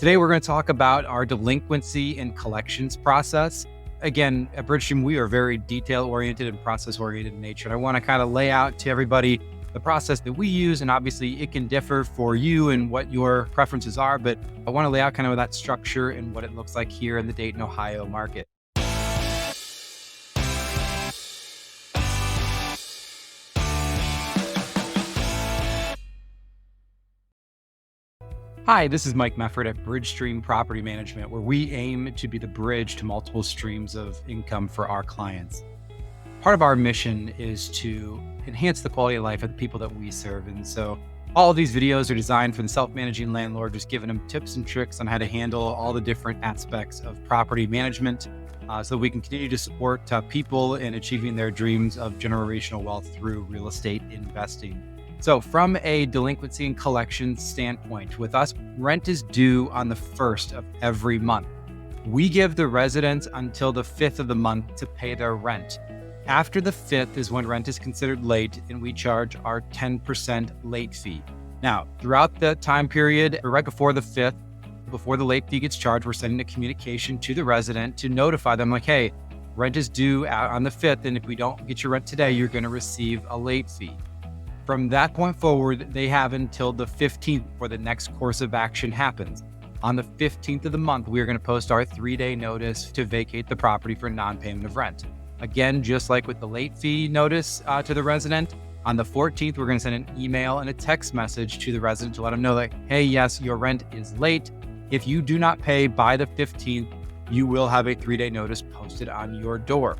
Today, we're going to talk about our delinquency and collections process. Again, at Bridgestream, we are very detail-oriented and process-oriented in nature. And I want to kind of lay out to everybody the process that we use, and obviously it can differ for you and what your preferences are, but I want to lay out kind of that structure and what it looks like here in the Dayton, Ohio market. Hi, this is Mike Mefferd at Bridgestream Property Management, where we aim to be the bridge to multiple streams of income for our clients. Part of our mission is to enhance the quality of life of the people that we serve. And so all of these videos are designed for the self-managing landlord, just giving them tips and tricks on how to handle all the different aspects of property management so we can continue to support people in achieving their dreams of generational wealth through real estate investing. So from a delinquency and collections standpoint, with us, rent is due on the 1st of every month. We give the residents until the 5th of the month to pay their rent. After the 5th is when rent is considered late, and we charge our 10% late fee. Now, throughout the time period, right before the 5th, before the late fee gets charged, we're sending a communication to the resident to notify them like, hey, rent is due on the 5th, and if we don't get your rent today, you're going to receive a late fee. From that point forward, they have until the 15th before the next course of action happens. On the 15th of the month, we are going to post our 3-day notice to vacate the property for non-payment of rent. Again, just like with the late fee notice to the resident, on the 14th, we're going to send an email and a text message to the resident to let them know that, hey, yes, your rent is late. If you do not pay by the 15th, you will have a 3-day notice posted on your door.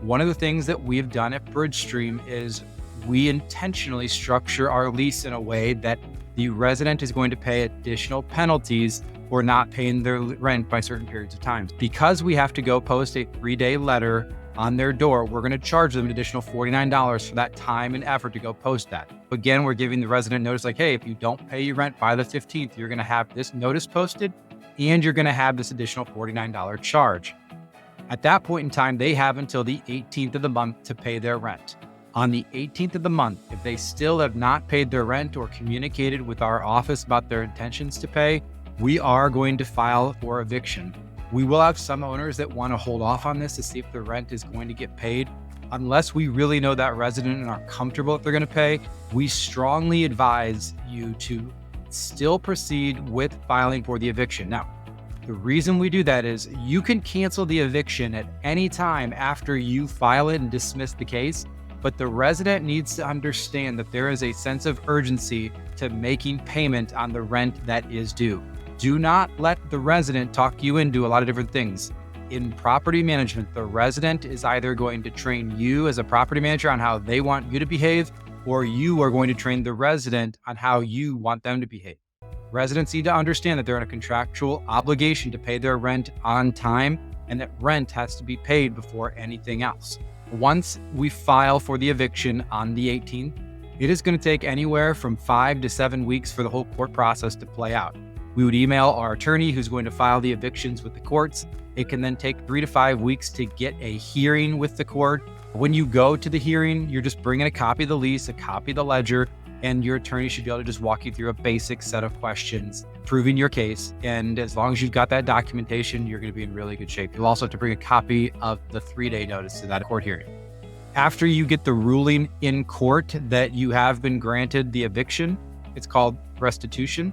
One of the things that we've done at Bridgestream is we intentionally structure our lease in a way that the resident is going to pay additional penalties for not paying their rent by certain periods of time. Because we have to go post a 3-day letter on their door, we're going to charge them an additional $49 for that time and effort to go post that. Again, we're giving the resident notice like, hey, if you don't pay your rent by the 15th, you're going to have this notice posted and you're going to have this additional $49 charge. At that point in time, they have until the 18th of the month to pay their rent. On the 18th of the month, if they still have not paid their rent or communicated with our office about their intentions to pay, we are going to file for eviction. We will have some owners that want to hold off on this to see if the rent is going to get paid. Unless we really know that resident and are comfortable if they're going to pay, we strongly advise you to still proceed with filing for the eviction. Now, the reason we do that is you can cancel the eviction at any time after you file it and dismiss the case. But the resident needs to understand that there is a sense of urgency to making payment on the rent that is due. Do not let the resident talk you into a lot of different things. In property management, the resident is either going to train you as a property manager on how they want you to behave, or you are going to train the resident on how you want them to behave. Residents need to understand that they're in a contractual obligation to pay their rent on time, and that rent has to be paid before anything else. Once we file for the eviction on the 18th, it is going to take anywhere from 5 to 7 weeks for the whole court process to play out. We would email our attorney who's going to file the evictions with the courts. It can then take 3 to 5 weeks to get a hearing with the court. When you go to the hearing, you're just bringing a copy of the lease, a copy of the ledger, and your attorney should be able to just walk you through a basic set of questions, proving your case. And as long as you've got that documentation, you're going to be in really good shape. You'll also have to bring a copy of the 3-day notice to that court hearing. After you get the ruling in court that you have been granted the eviction, it's called restitution.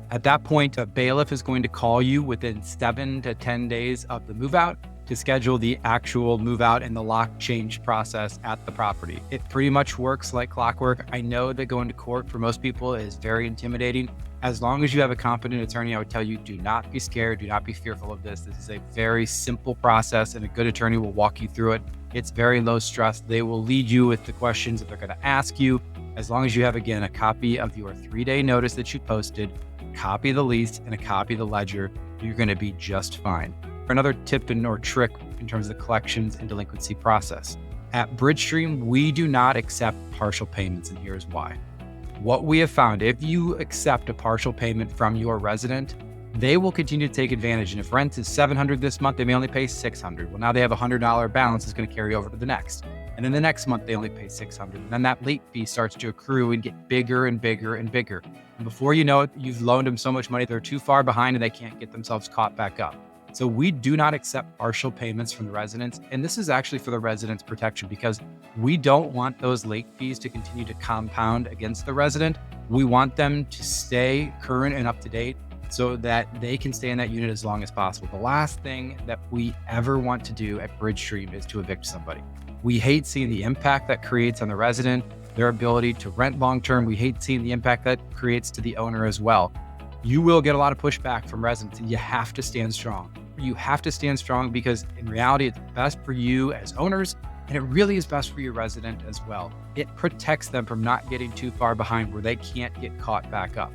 At that point, a bailiff is going to call you within 7 to 10 days of the move out to schedule the actual move out and the lock change process at the property. It pretty much works like clockwork. I know that going to court for most people is very intimidating. As long as you have a competent attorney, I would tell you, do not be scared. Do not be fearful of this. This is a very simple process and a good attorney will walk you through it. It's very low stress. They will lead you with the questions that they're going to ask you. As long as you have, again, a copy of your 3-day notice that you posted, a copy of the lease, and a copy of the ledger, you're going to be just fine. Another tip or trick in terms of the collections and delinquency process. At Bridgestream, we do not accept partial payments, and here's why. What we have found, if you accept a partial payment from your resident, they will continue to take advantage. And if rent is $700 this month, they may only pay $600. Well, now they have a $100 balance that's going to carry over to the next. And then the next month, they only pay $600. And then that late fee starts to accrue and get bigger and bigger and bigger. And before you know it, you've loaned them so much money, they're too far behind and they can't get themselves caught back up. So we do not accept partial payments from the residents. And this is actually for the residents' protection because we don't want those late fees to continue to compound against the resident. We want them to stay current and up to date so that they can stay in that unit as long as possible. The last thing that we ever want to do at Bridgestream is to evict somebody. We hate seeing the impact that creates on the resident, their ability to rent long-term. We hate seeing the impact that creates to the owner as well. You will get a lot of pushback from residents and you have to stand strong. You have to stand strong because in reality, it's best for you as owners and it really is best for your resident as well. It protects them from not getting too far behind where they can't get caught back up.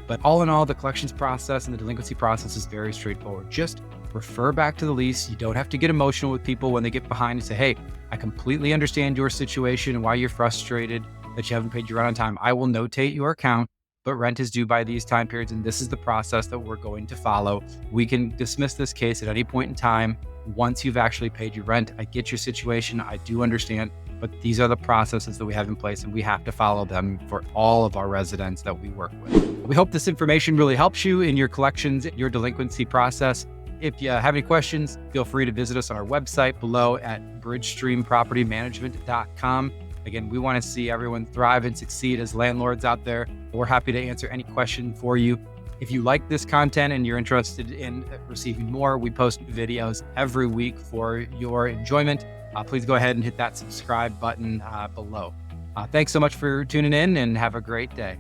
But all in all, the collections process and the delinquency process is very straightforward. Just refer back to the lease. You don't have to get emotional with people when they get behind and say, hey, I completely understand your situation and why you're frustrated that you haven't paid your rent on time. I will notate your account, but rent is due by these time periods, and this is the process that we're going to follow. We can dismiss this case at any point in time once you've actually paid your rent. I get your situation. I do understand, but these are the processes that we have in place, and we have to follow them for all of our residents that we work with. We hope this information really helps you in your collections, your delinquency process. If you have any questions, feel free to visit us on our website below at bridgestreampropertymanagement.com. Again, we want to see everyone thrive and succeed as landlords out there. We're happy to answer any question for you. If you like this content and you're interested in receiving more, we post videos every week for your enjoyment. Please go ahead and hit that subscribe button below. Thanks so much for tuning in and have a great day.